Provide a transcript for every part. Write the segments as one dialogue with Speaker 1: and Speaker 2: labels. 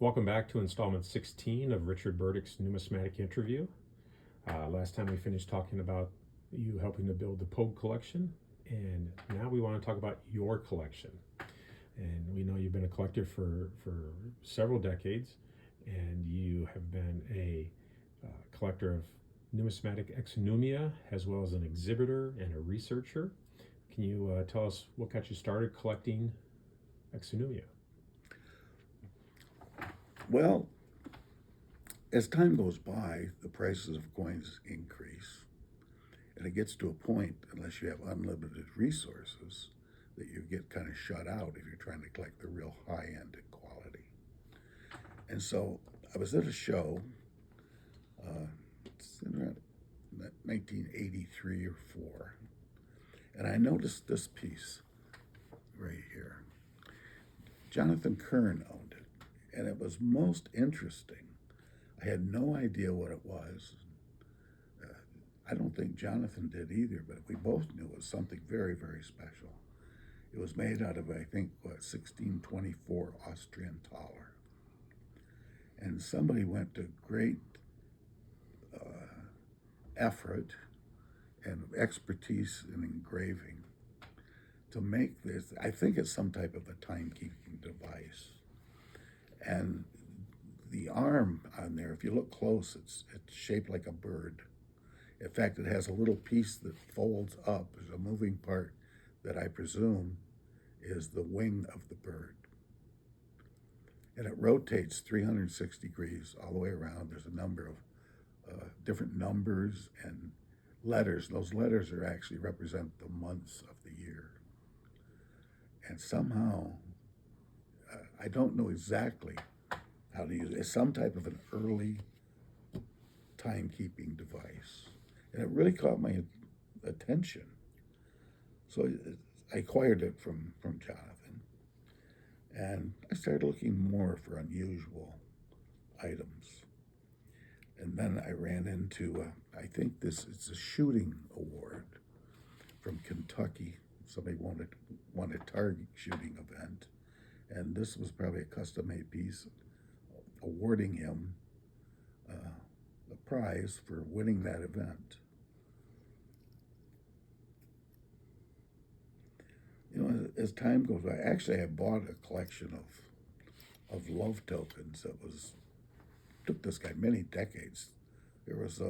Speaker 1: Welcome back to installment 16 of Richard Burdick's Numismatic interview. Last time we finished talking about you helping to build the Pogue collection, and now we want to talk about your collection. And we know you've been a collector for several decades, and you have been a collector of numismatic exonumia, as well as an exhibitor and a researcher. Can you tell us what got you started collecting exonumia?
Speaker 2: Well, as time goes by, the prices of coins increase, and it gets to a point, unless you have unlimited resources, that you get kind of shut out if you're trying to collect the real high-end quality. And so I was at a show, it's in 1983 or 4, and I noticed this piece right here. Jonathan Kern owned it, and it was most interesting. I had no idea what it was. I don't think Jonathan did either, but we both knew it was something very, very special. It was made out of, I think, 1624 Austrian thaler. And somebody went to great effort and expertise in engraving to make this. I think it's some type of a timekeeping device. And the arm on there, if you look close, it's shaped like a bird. In fact, it has a little piece that folds up. There's a moving part that I presume is the wing of the bird. And it rotates 360 degrees all the way around. There's a number of different numbers and letters. Those letters are actually represent the months of the year. And somehow, I don't know exactly how to use it. It's some type of an early timekeeping device. And it really caught my attention. So I acquired it from Jonathan. And I started looking more for unusual items. And then I ran into, I think it's a shooting award from Kentucky. Somebody won a target shooting event. And this was probably a custom-made piece awarding him a prize for winning that event. You know, as time goes by, actually I bought a collection of love tokens that took this guy many decades. There was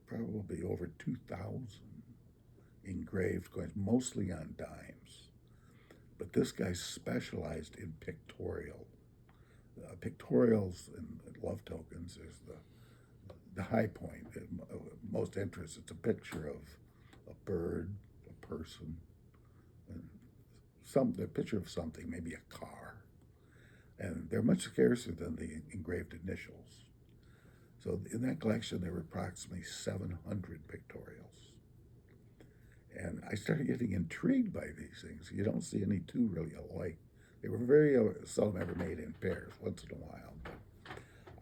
Speaker 2: probably over 2,000 engraved coins, mostly on dimes. But this guy specialized in pictorial. Pictorials and love tokens is the high point, most interest. It's a picture of a bird, a person, and a picture of something, maybe a car. And they're much scarcer than the engraved initials. So in that collection, there were approximately 700 pictorials. And I started getting intrigued by these things. You don't see any two really alike. They were very seldom ever made in pairs, once in a while. But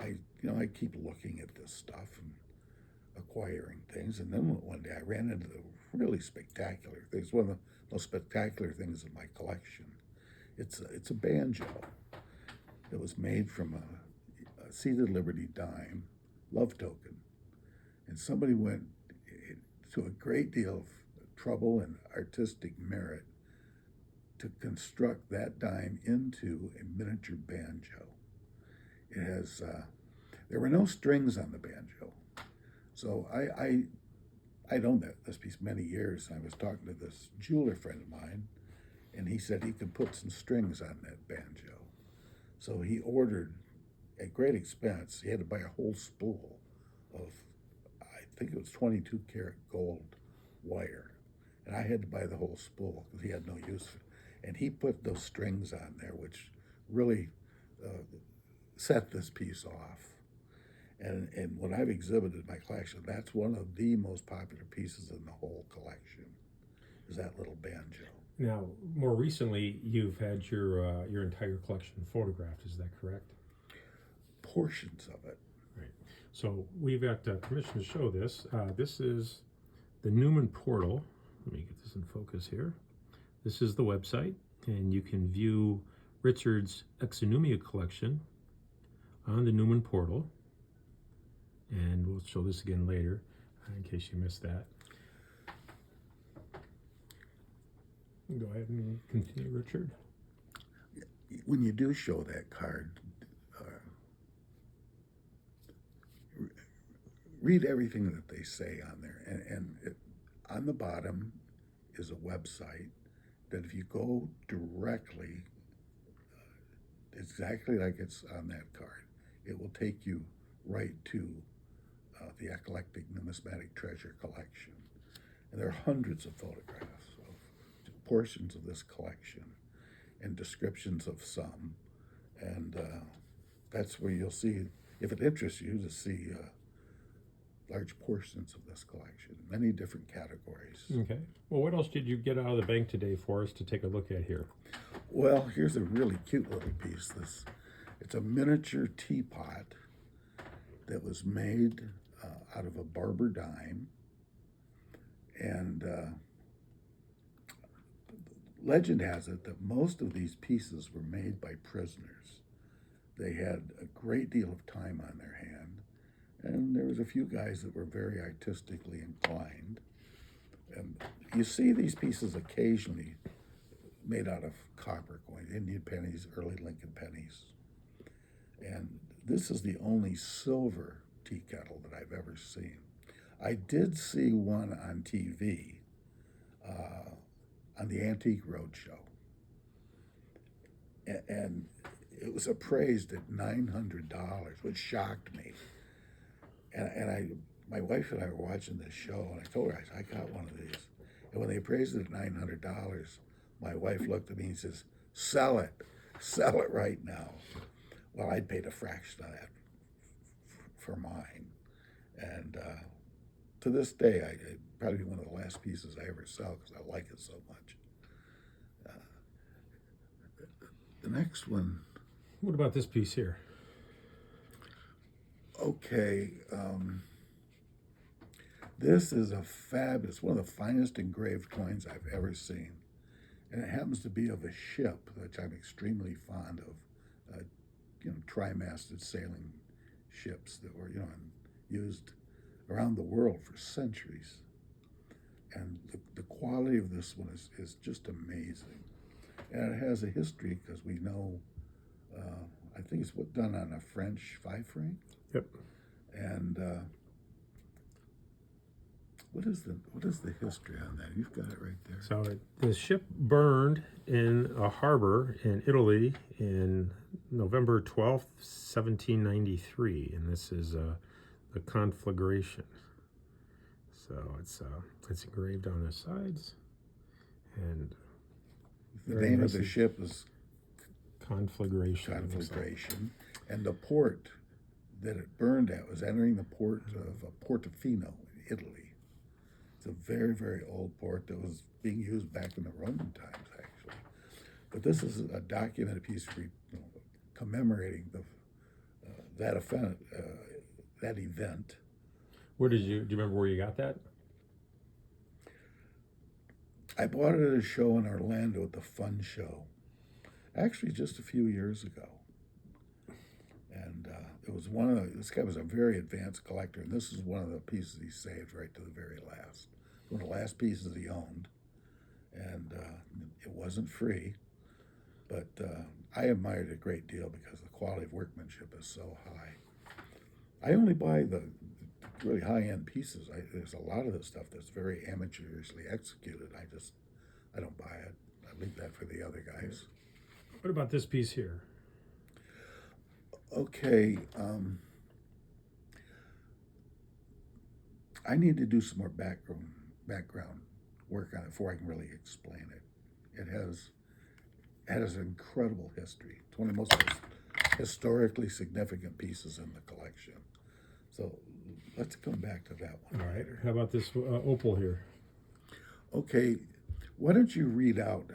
Speaker 2: I keep looking at this stuff and acquiring things. And then one day I ran into the really spectacular things. One of the most spectacular things in my collection. It's a banjo that was made from a Seated Liberty dime love token. And somebody went to a great deal of trouble and artistic merit to construct that dime into a miniature banjo. It has, there were no strings on the banjo. So I'd owned this piece many years, and I was talking to this jeweler friend of mine, and he said he could put some strings on that banjo. So he ordered, at great expense, he had to buy a whole spool of, I think it was 22 karat gold wire. And I had to buy the whole spool because he had no use for it. And he put those strings on there, which really set this piece off. And when I've exhibited my collection, that's one of the most popular pieces in the whole collection, is that little banjo.
Speaker 1: Now, more recently, you've had your entire collection photographed. Is that correct?
Speaker 2: Portions of it.
Speaker 1: Right. So we've got permission to show this. This is the Newman portal. Let me get this in focus here. This is the website, and you can view Richard's Exonumia collection on the Newman portal. And we'll show this again later in case you missed that. Go ahead and continue, Richard.
Speaker 2: When you do show that card, read everything that they say on there. And on the bottom is a website that if you go directly, exactly like it's on that card, it will take you right to the Eclectic Numismatic Treasure Collection. And there are hundreds of photographs of portions of this collection and descriptions of some. And that's where you'll see, if it interests you, to see large portions of this collection, many different categories.
Speaker 1: Okay. Well, what else did you get out of the bank today for us to take a look at here?
Speaker 2: Well, here's a really cute little piece. It's a miniature teapot that was made out of a barber dime. And legend has it that most of these pieces were made by prisoners. They had a great deal of time on their hand, and there was a few guys that were very artistically inclined. And you see these pieces occasionally made out of copper coins, Indian pennies, early Lincoln pennies. And this is the only silver tea kettle that I've ever seen. I did see one on TV on the Antique Roadshow, and it was appraised at $900, which shocked me. And my wife and I were watching this show, and I told her, I got one of these. And when they appraised it at $900, my wife looked at me and says, sell it right now. Well, I'd paid a fraction of that for mine. And to this day, it probably one of the last pieces I ever sell because I like it so much. The next one.
Speaker 1: What about this piece here?
Speaker 2: Okay, this is a fabulous, one of the finest engraved coins I've ever seen. And it happens to be of a ship, which I'm extremely fond of, tri-masted sailing ships that were, used around the world for centuries. And the quality of this one is just amazing. And it has a history because we know, I think it's done on a French 5 franc.
Speaker 1: Yep.
Speaker 2: And what is the history on that? You've got it right there.
Speaker 1: So the ship burned in a harbor in Italy in November 12th, 1793, and this is the conflagration. So it's engraved on the sides, and
Speaker 2: the name of the ship is
Speaker 1: Conflagration.
Speaker 2: And the port that it burned at was entering the port of Portofino in Italy. It's a very, very old port that was being used back in the Roman times, actually. But this is a documented piece commemorating that event.
Speaker 1: Do you remember where you got that?
Speaker 2: I bought it at a show in Orlando at the Fun Show, actually just a few years ago. And it was this guy was a very advanced collector, and this is one of the pieces he saved right to the very last. One of the last pieces he owned, and it wasn't free, but I admired it a great deal because the quality of workmanship is so high. I only buy the really high-end pieces. There's a lot of this stuff that's very amateurishly executed. I don't buy it. I leave that for the other guys.
Speaker 1: What about this piece here?
Speaker 2: Okay, I need to do some more background work on it before I can really explain it. It has an incredible history. It's one of the most historically significant pieces in the collection. So let's come back to that one.
Speaker 1: All right. How about this opal here?
Speaker 2: Okay, why don't you read out?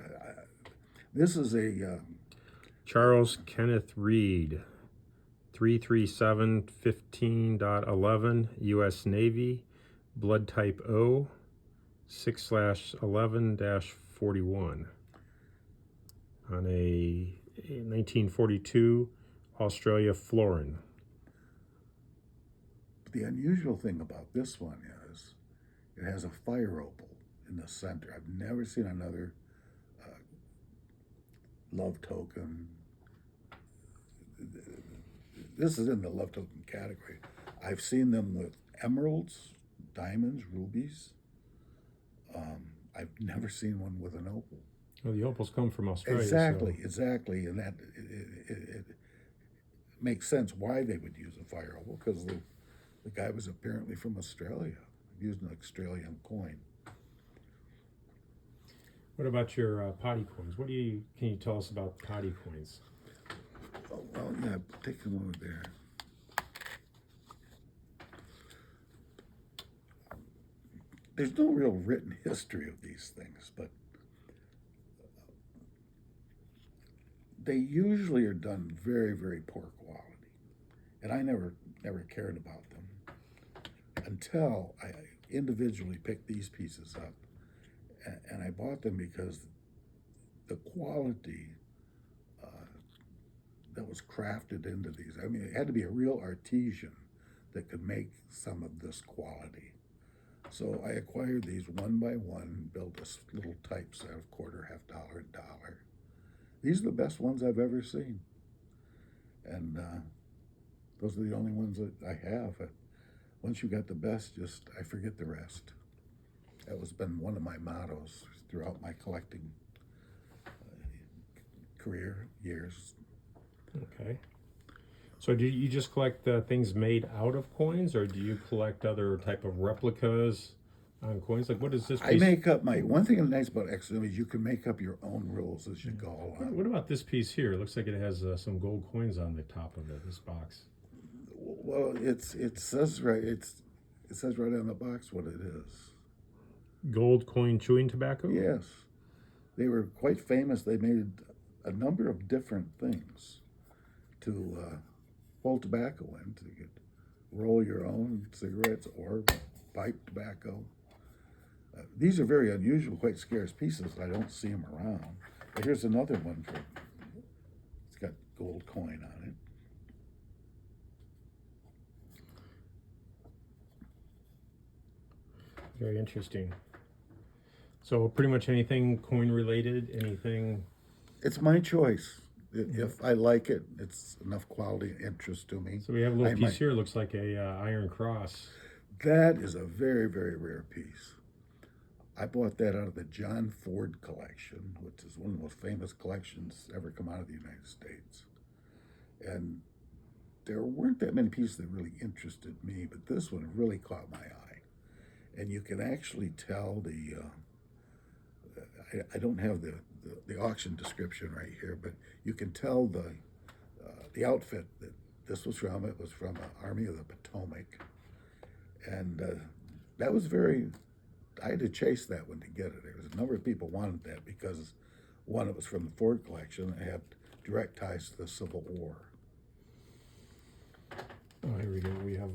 Speaker 2: This is a
Speaker 1: Charles Kenneth Reed, 337-15.11, U.S. Navy, blood type O, 6/11-41. On a 1942 Australia florin.
Speaker 2: The unusual thing about this one is it has a fire opal in the center. I've never seen another love token. This is in the love token category. I've seen them with emeralds, diamonds, rubies. I've never seen one with an opal.
Speaker 1: Well, the opals come from Australia.
Speaker 2: Exactly, and that it makes sense why they would use a fire opal, because the guy was apparently from Australia, used an Australian coin.
Speaker 1: What about your potty coins? Can you tell us about potty coins?
Speaker 2: Oh, well, yeah, take them over there. There's no real written history of these things, but they usually are done very, very poor quality. And I never cared about them until I individually picked these pieces up. And I bought them because the quality that was crafted into these, I mean, it had to be a real artisan that could make some of this quality. So I acquired these one by one, built a little typeset of quarter, half dollar, and dollar. These are the best ones I've ever seen. And those are the only ones that I have. Once you got the best, I forget the rest. That has been one of my mottos throughout my collecting career years.
Speaker 1: Okay. So do you just collect things made out of coins, or do you collect other type of replicas on coins? Like, what is this piece?
Speaker 2: I make up one thing that's nice about Exonumia is you can make up your own rules as you go along.
Speaker 1: What about this piece here? It looks like it has some gold coins on the top of this box.
Speaker 2: Well, it says right on the box what it is.
Speaker 1: Gold coin chewing tobacco?
Speaker 2: Yes. They were quite famous. They made a number of different things to hold tobacco in. So you could roll your own cigarettes or pipe tobacco. These are very unusual, quite scarce pieces. I don't see them around. But here's another one. It's got gold coin on it.
Speaker 1: Very interesting. So pretty much anything coin related, anything?
Speaker 2: It's my choice. If I like it, it's enough quality and interest to me.
Speaker 1: So we have a little piece here. It looks like a iron cross.
Speaker 2: That is a very, very rare piece. I bought that out of the John Ford collection, which is one of the most famous collections ever come out of the United States. And there weren't that many pieces that really interested me, but this one really caught my eye. And you can actually tell I don't have the auction description right here, but you can tell the outfit that this was from. It was from Army of the Potomac. And that was I had to chase that one to get it. There was a number of people wanted that because, one, it was from the Ford collection. It had direct ties to the Civil War.
Speaker 1: Oh, here we go. We have,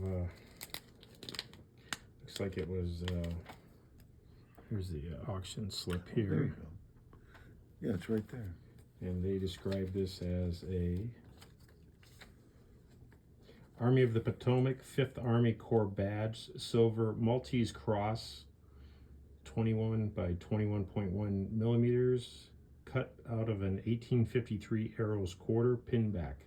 Speaker 1: looks like it was, here's the auction slip here.
Speaker 2: There you go. Yeah, it's right there.
Speaker 1: And they describe this as a Army of the Potomac, 5th Army Corps badge, silver Maltese cross, 21 by 21.1 millimeters, cut out of an 1853 Arrows quarter, pin back.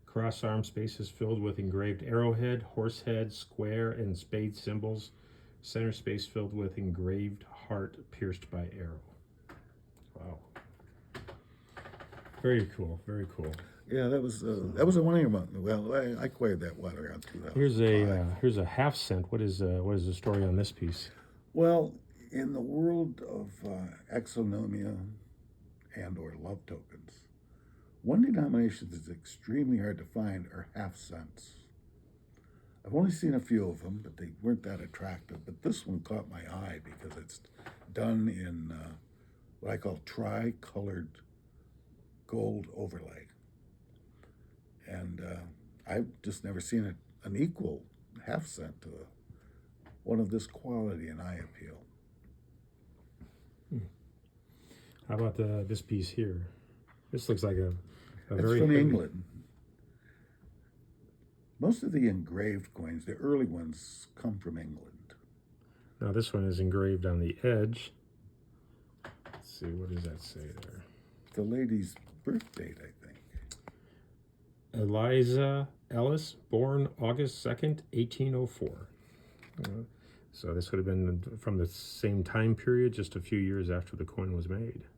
Speaker 1: Cross arm space is filled with engraved arrowhead, horse head, square, and spade symbols. Center space filled with engraved heart pierced by arrow. Wow. Very cool, very cool.
Speaker 2: Yeah, that was a 1 year month. Well, I acquired that one around 2005.
Speaker 1: Here's a half cent. What is the story on this piece?
Speaker 2: Well, in the world of exonumia and or love tokens, one denomination that's extremely hard to find are half cents. I've only seen a few of them, but they weren't that attractive. But this one caught my eye because it's done in what I call tri-colored gold overlay. And I've just never seen an equal half cent to one of this quality and eye appeal.
Speaker 1: How about this piece here? This looks like a
Speaker 2: It's
Speaker 1: very
Speaker 2: from
Speaker 1: heavy-
Speaker 2: England. Most of the engraved coins, the early ones, come from England.
Speaker 1: Now this one is engraved on the edge. Let's see, what does that say there?
Speaker 2: The lady's birth date, I think.
Speaker 1: Eliza Ellis, born August 2nd, 1804. So this would have been from the same time period, just a few years after the coin was made.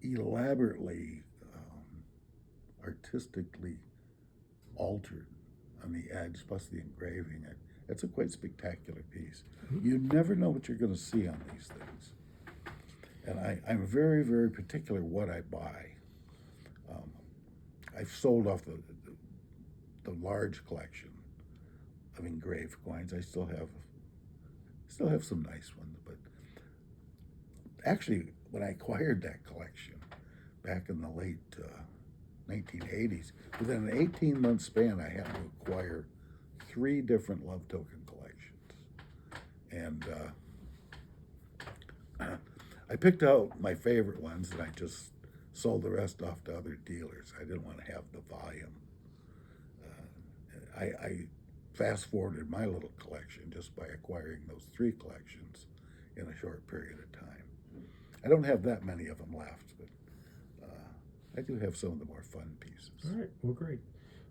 Speaker 2: Elaborately, artistically altered on the edge, plus the engraving. It's a quite spectacular piece. You never know what you're going to see on these things. And I'm very, very particular what I buy. I've sold off the large collection of engraved coins. I still have some nice ones, but actually, when I acquired that collection back in the late 1980s, within an 18-month span, I happened to acquire 3 different love token collections, and I picked out my favorite ones, and I just sold the rest off to other dealers. I didn't want to have the volume. I fast-forwarded my little collection just by acquiring those 3 collections in a short period of time. I don't have that many of them left, but I do have some of the more fun pieces.
Speaker 1: All right, well, great.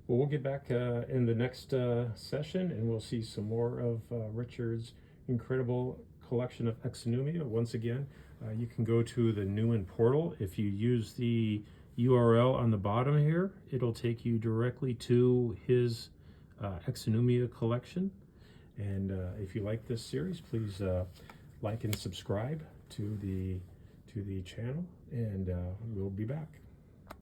Speaker 1: Well, we'll get back in the next session, and we'll see some more of Richard's incredible collection of Exonumia. Once again, you can go to the Newman portal. If you use the URL on the bottom here, it'll take you directly to his Exonumia collection. And if you like this series, please like and subscribe to the channel, and we'll be back.